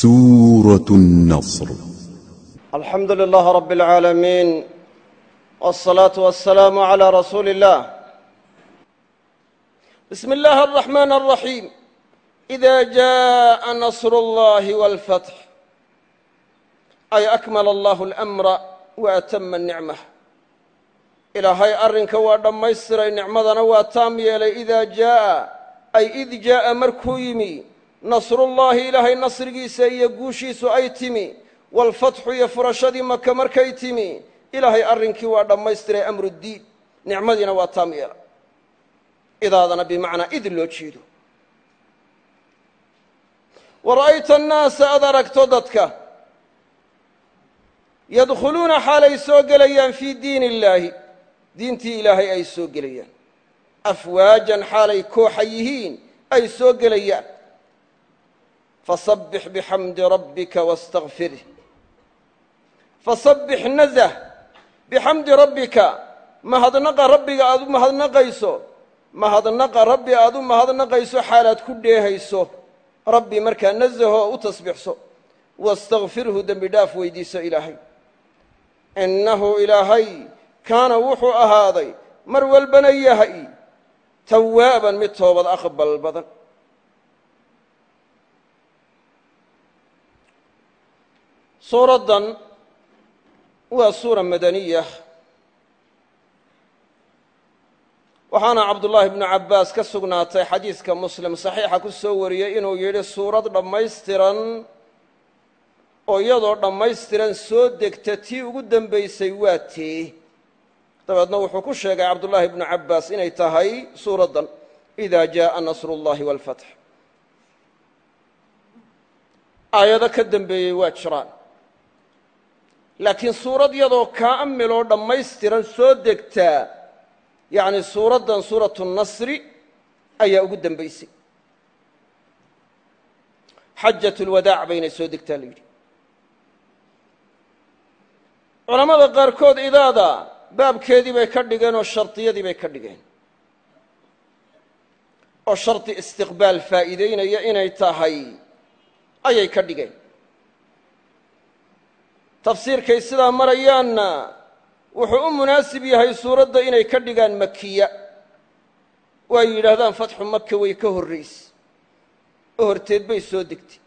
سورة النصر. الحمد لله رب العالمين، والصلاة والسلام على رسول الله. بسم الله الرحمن الرحيم. إذا جاء نصر الله والفتح، أي أكمل الله الأمر وأتم النعمة. إلهي أرنك ودميستر نعمتنا وأتام يلي. إذا جاء أي إذ جاء مركويمي نصر الله إلهي نصر جيسا يقوشي سؤيتمي والفتح يفرشد مكة مركيتمي. إلهي أرنك ودميستر أمر الدين نعمتنا وأتام يلي. إذا هذا بمعنى إذ لو تشيدو. ورأيت الناس أدركت ضدك يدخلون حالي سوق ليان في دين الله، دينتي إلهي أي سوق ليان أفواجا حالي كوحيهين أي سوق ليان. فصبح بحمد ربك واستغفره. فصبح نزه بحمد ربك، ما هذا نقى ربك أدو ما هذا نقيسو، ما هذا نقى ربي أدو ما هذا نقيسو حالات كله هيسو ربي مركا نزه وتصبح سو. واستغفره دم بداف ويديس إلهي، إنه إلهي كان وحو أهاضي مرو البنيهي توابا متوبض أقبل البدن. سورة وسورة مدنية. وحانا عبد الله بن عباس كسقناتي حديث كمسلم صحيحة كسورية إنه يلي سورة لما يسترن oo iyadoo dhammaystiran soo degta tii ugu dambaysay waa tii. dabeedna wuxuu ku sheegay cabdullaahi ibnu cabbaas inay tahay suuraddan idaa jaa'a nasrullaahi waalfatx. aayado ka dambeeyey waa jiraan, laakiin suurad iyadoo kaamil oo dhammaystiran soo degtaa yacni suuraddan suuratu nasri ayaa ugu dambaysay. xajatulwadaac baynay soo degtaa la yidhi. culamada qaarkood idaada baabkeedii bay ka dhigeen oo shardiyadii bay ka dhigeen, oo shardi istiqbaal faa'iideynaya inay tahay ayay ka dhigeen. tafsiirkay sidaa marayaanna wuxuu u munaasib yahay suuradda inay ka dhigaan makiya, oo ay yidhaahdaan fatxu maka way ka horrayse oo horteed bay soo degtay.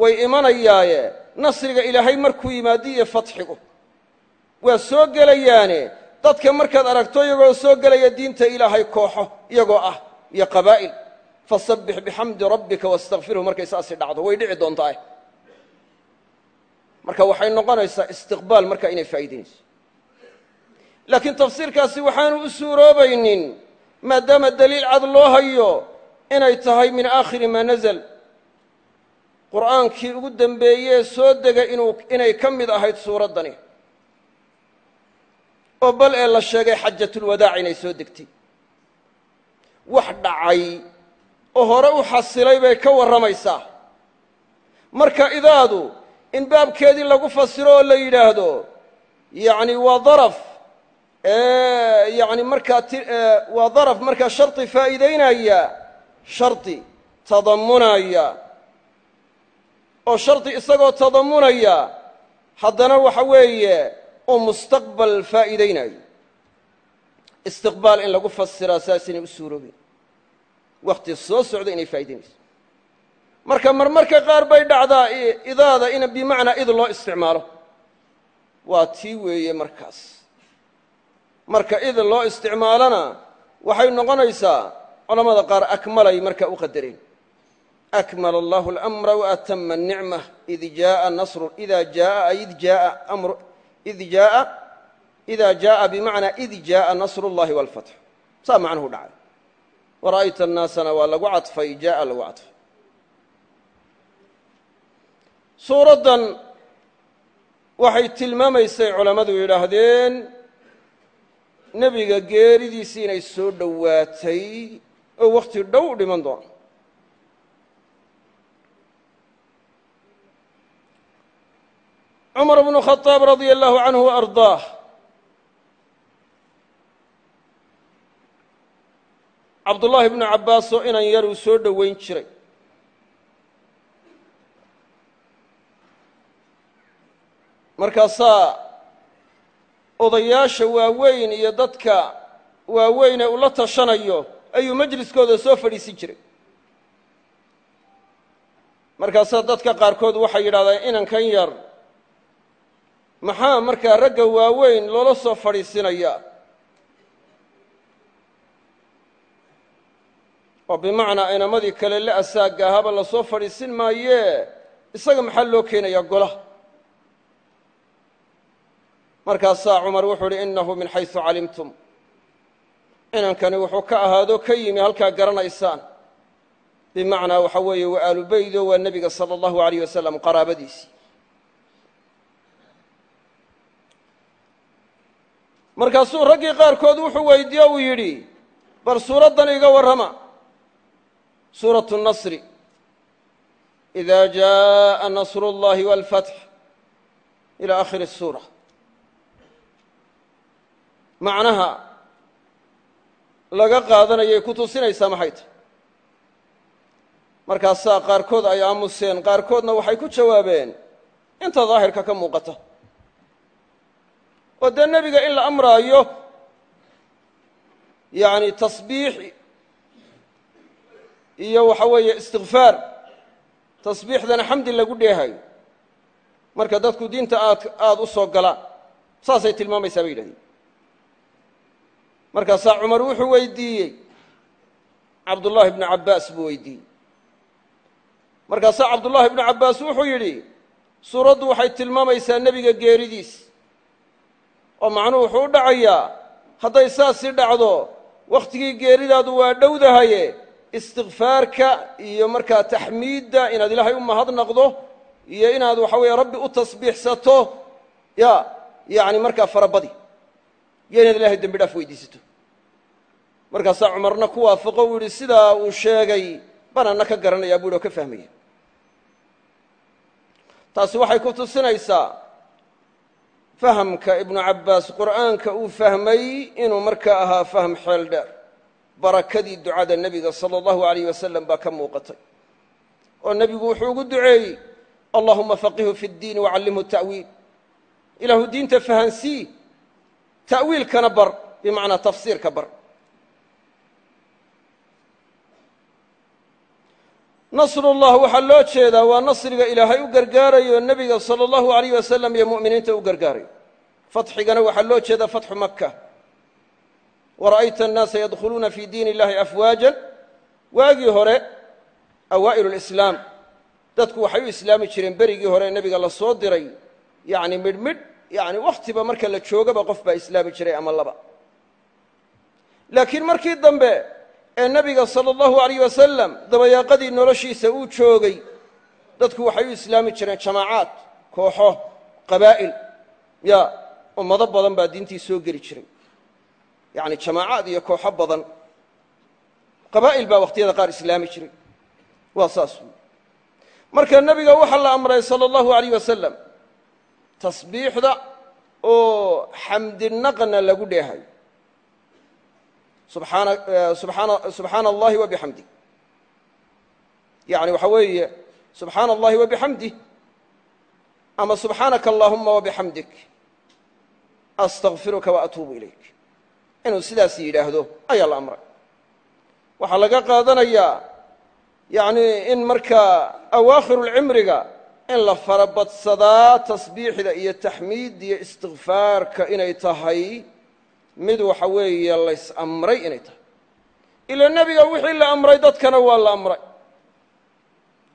way imanayaaye nasriga ilaahay markuu yimaado iyo fatxigu waa soo gelayaane dadka markaad aragto iyagoo soo gelaya diinta ilaahay kooxo iyagoo ah iyo qabaa'il. fasabbix bixamdi rabbika wastakfirhu markay saasi dhacdo way dhici doontaa. marka waxay noqonaysaa istiqbaal marka inay faa'iidaynayso. laakiin tafsiirkaasi waxaanu u suuroobaynin maadaama daliil cad loo hayo inay tahay min aakhiri maa nazal, qur'aankii ugu dambeeyee soo dega inay ka mid ahayd suuraddani, oo bal ee la sheegay xajatulwadaac inay soo degtay. wax dhacay oo hore u xasilay bay ka warramaysaa. marka idaadu in baabkeedii lagu fasiro oo la yidhaahdo yacni waa daraf yacni markaa waa daraf markaa shardi faa'iidaynaya, shardi tadammunaya, oo shardi isagoo tadammunaya haddana waxa weeye oo mustaqbal faa'iidaynayo. istiqbaal in lagu fasiraa saasinay u suuroobeen, wakhti soo socda inay faa'idaynayso. marka marmarka qaar bay dhacdaa idaada in bimacnaa id loo isticmaalo. waa tii weeye markaas. marka id loo isticmaalana waxay noqonaysaa culammada qaar akmalay marka u qadareen. أكمل الله الأمر وأتم النعمة إذ جاء النصر. إذا جاء بمعنى إذ جاء نصر الله والفتح. سامع عنه دعا. ورأيت الناس نوال عطف جاء له عطف. سورة waxay tilmaamaysay culamadu yidhaahdeen nebiga geeridiisii inay soo dhowaatay oo wakhti dhow dhiman doona. cumar bnu khadaab radia allahu canhu wa ardaah cabdullaahi bnu cabbaas oo inan yar uu soo dhowayn jiray markaasaa odayaasha waaweyn iyo dadka waaweyn ee ula tashanayo ayuu majliskooda soo fadhiisin jiray. markaasaa dadka qaarkood waxay yidhahdeen inankan yar maxaa markaa ragga waaweyn loola soo fadhiisinayaa, oo bimacnaa inamadii kale la asaagga ahaaba la soo fadhiisin maayee isaga maxaa loo keenayaa golaha. markaasaa cumar wuxuu uhi innahu min xaysu calimtum, inankani wuxuu ka ahaado ka yimi halkaa garanaysaan, bimacnaa waxa weeye waa aalu beydo waa nebiga sala allahu alayh wasalam qaraabadiisii. markaasuu raggii qaarkood wuxuu weydiiye uu yidhi bal suuraddan iga warrama, suuratu nasri, ida jaءa nasru اllahi wاlfatx ila akhiri الsuura. macnaha laga qaadanayay ku tusinaysaa maxay tahy? markaasaa qaarkood ay aamuseen, qaarkoodna waxay ku jawaabeen inta daahirka ka muuqata, oo dee nebiga in la amraayo yani tasbiix iyo waxa weeye istikfaar, tasbiixdana xamdi lagu dheehayo marka dadku diinta aad u soo galaan, saasay tilmaamaysaa bay yidhahdeen. markaasaa cumar wuxuu weydiiyey, cabdullaahi bnu cabbaas buu weydiiyey. markaasaa cabdullaahi bnu cabbaas wuxuu yidhi suuraddu waxay tilmaamaysaa nebiga geeridiis, oo macnuhu wuxuu u dhacayaa hadday saasii dhacdo wakhtigii geeridaadu waa dhowdahaye istikfaarka iyo markaa taxmiidda inaad ilaahay u mahadnaqdo iyo inaad waxa weeye rabbi u tasbiixsato yani markaa farabadi iyo inaad ilahay dembi dhaaf weydiisato. markaasaa cumarna ku waafaqo uu yidhi sidaa uu sheegay banaanna ka garanayaa buu yidhi oo ka fahmaya. taasi waxay ku tusinaysaa fahamka ibnu cabbaas qur'aanka uu fahmay inuu markaa ahaa fahm xeel dheer. barakadii ducada nebiga sala allahu alayh wasalam baa ka muuqatay, oo nebigu wuxuu ugu duceeyey allahuma faqihu fi ddiini wacallimhu ta'wiil, ilaahu diinta fahansii ta'wiilkana bar, bimacnaa tafsiirka bar. nasrullah waxaa loo jeedaa waa nasriga ilaahay u gargaarayo nebiga sala allahu alayh wasalam iyo mu'miniinta u gargaarayo. fatxigana waxaa loo jeedaa fatxu maka. wara'ayta annaasa yadkhuluuna fii diin illahi afwaajan, waagii hore awaa'ilu lislaam dadku waxay u islaami jireen berigii hore nebiga la soo diray yani midhmidh, yani wakhtiba marka la joogaba qof baa islaami jiray ama laba. laakiin markii dambe ee nebiga sala allahu alayh wasalam dabayaaqadii noloshiisa uu joogay dadku waxay u islaami jireen jamaacaad, kooxo, qabaa'il, ummado badan baa diintii soo geli jiray, yani jamaacaad iyo kooxo badan, qabaa'il baa wakhtiyada qaar islaami jiray. waa saas. marka nebiga waxaa la amray sala allahu alayh wasalam tasbiixda oo xamdinaqna lagu dheehayo, subxaana allahi wa bixamdi, yani waxa weeye subxaana allahi wa bixamdih ama subxaanaka allahuma wa bixamdik astakfiruka wa atuubu ilayk, inuu sidaas yidhaahdo ayaa la amray. waxaa laga qaadanayaa yani in markaa awaakhirulcimriga in la farabadsadaa tasbiixda iyo taxmiidda iyo istikfaarka inay tahay mid waxa weeye lays amray inay tahay. ila nebiga wixii la amray dadkana waa la amray,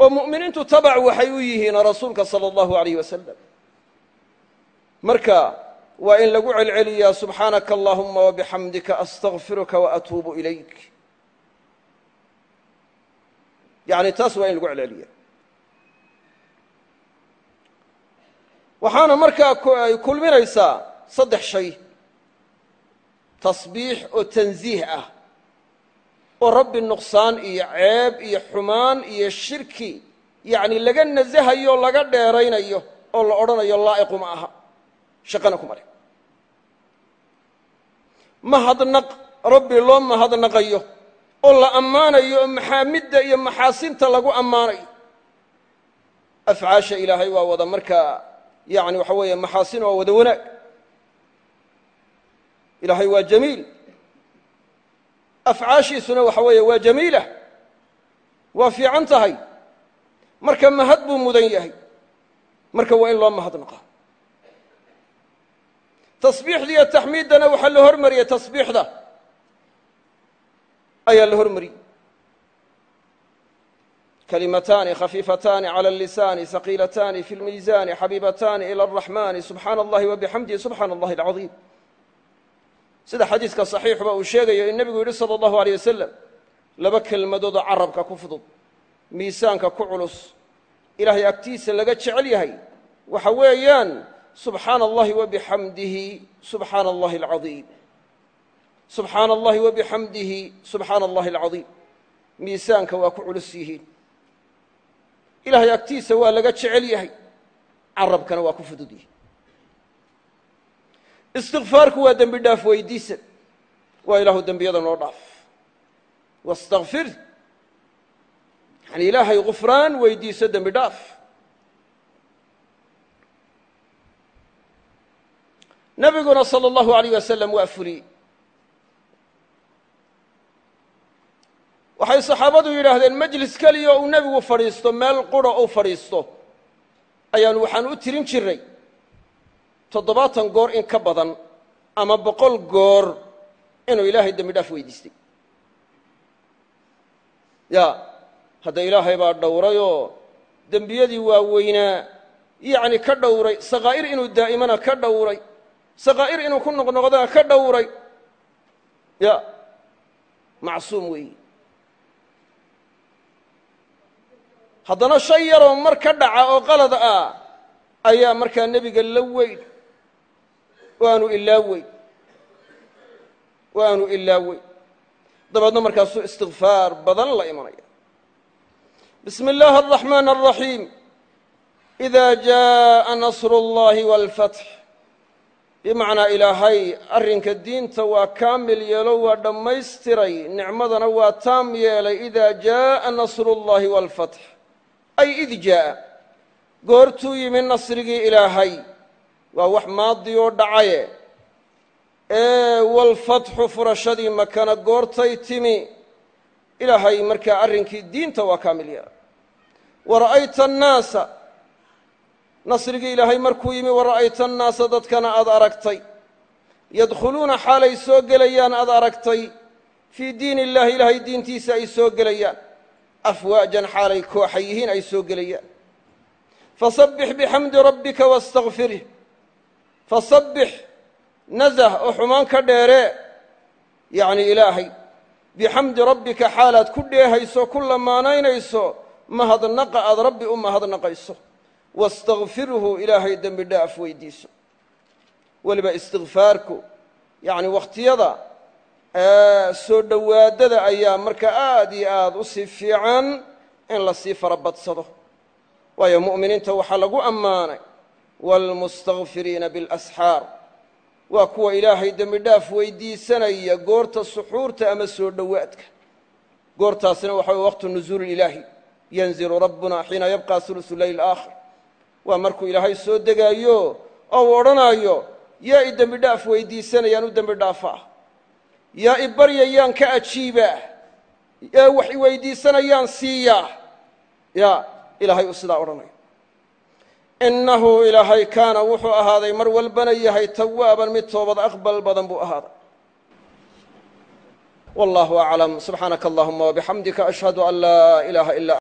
oo mu'miniintu tabac waxay u yihiin rasuulka sala allahu alayh wasalam. marka waa in lagu celceliyaa subxaanaka allahuma wabixamdika astakfiruka waatuubu ilayk, yani taas waa in lagu celceliya. waxaana markaa ay kulminaysaa saddex shay: tasbiix oo tansiih ah, oo rabbi nuqsaan iyo ceeb iyo xumaan iyo shirki yani laga nasahayo o laga dheeraynayo oo la odhanayo laa'iqu ma aha, shaqana kuma leh. mahadnaq rabbi loo mahadnaqayo oo la ammaanayo oo maxaamidda iyo maxaasinta lagu ammaanayo. afcaasha ilaahay waa wada markaa yani waxa weeye maxaasin waa wada wanaag ilaahay waa jamiil afcaashiisuna waxa weeye waa jamiila waa fiican tahay marka mahad buu mudan yahay marka waa in loo mahadnaqaa tasbiixda iyo taxmiiddana waxaa la hormariyey tasbiixda ayaa la hormariyey كلمتان خفيفتان على اللسان ثقيلتان في الميزان حبيبتان إلى الرحمن سبحان الله وبحمده سبحان الله العظيم sida xadiiska صaxiixba uu sheegayo in nebigu yidhi salى الlahu عalيه wasalam laba kelmadoodo carabka ku fudud miisaanka ku culus ilaahay agtiisa laga jecel yahay waxa weeyaan subxaana allahi wabixamdihi subxaana allahi alcaiim subxaana allahi wabixamdihi subxaana allahi alcaiim miisaanka waa ku culus yihiin ilaahay agtiisa waa laga jecel yahay carabkana waa ku fudud yihin istikfaarku waa dembi dhaaf weydiisan waa ilaahu dembiyada noo dhaaf wastakfir yani ilaahay gufraan weydiiso dembi dhaaf nebiguna salى اllahu عalayh wasalam waa fuliyey waxay saxaabadu yidhaahdeen majlis keliya uu nebigu fadhiisto meel qura uu fadhiisto ayaanu waxaan u tirin jiray 70 goor in ka badan ama 100 goor inuu ilaahay dembi dhaaf weydiistay ya hadda ilaahay baa dhowrayoo dembiyadii waaweynaa yacni ka dhowray sakaa'ir inuu daa'imana ka dhowray sakaa'ir inuu ku noqnoqdana ka dhowray ya macsuum weeyi haddana shay yaroo mar ka dhaca oo qalad ah ayaa markaa nebiga la weyn waanu ilaawey dabeedna markaasuu istikfaar badan la imanaya bismi اllaahi الraxmaan الraxiim إida jaءa nasru اllahi wاlfatx bimacnaa ilaahay arrinka diinta waa kaamil yeelo waa dhammaystiray nicmadana waa taam yeelay ida jaءa nasru اllahi wاlfatx ay id jaa'a goortuu yimi nasrigii ilaahay waa wax maadi oo dhacaye walfatxu furashadii makana goortay timi ilaahay markaa arrinkii diinta waa kaamil yeelay wara'ayta annaasa nasrigii ilaahay markuu yimi wara'ayta annaasa dadkana aad aragtay yadkhuluuna xaalay soo gelayaan aad aragtay fii diin illahi ilaahay diintiisa ay soo gelayaan afwaajan xaalay kooxa yihiin ay soo gelayaan fasabbix bixamdi rabbika wastakfirih fasabbix nazah oo xumaan ka dheeree yacni ilaahay bixamdi rabbika xaalaad ku dheehayso ku lamaanaynayso mahadnaqa aad rabbi u mahadnaqayso wastakfirhu ilaahay dembi dhaaf weydiiso weliba istikfaarku yacni wakhtiyada soo dhowaadada ayaa marka aad iyo aad u sii fiican in la sii farabadsado waayo mu'miniinta waxaa lagu ammaanay waalmustakfiriina biاlasxaar waa kuwa ilaahay dembi dhaaf weydiisanaya goorta suxuurta ama soo dhowaadka goortaasina waxa way waqtu nuzuuli ilaahi yanzilu rabbuna xiina yabqa hulusu leyl aakhir waa markuu ilaahay soo degaayo oo uu odhanaayo yaa i dembi dhaaf weydiisanayaan u dembi dhaafaa yaa i baryayaan ka ajiibaa ee wax i weydiisanayaan siiyaa ya ilaahay uu sidaa odhanayo innahu ilaahay kaana wuxuu ahaaday mar walbana yahay tawaaban mid toobad aqbal badan buu ahaaday wallahu aclam subxaanaka allahuma wabixamdika ashhadu an laa ilaaha ila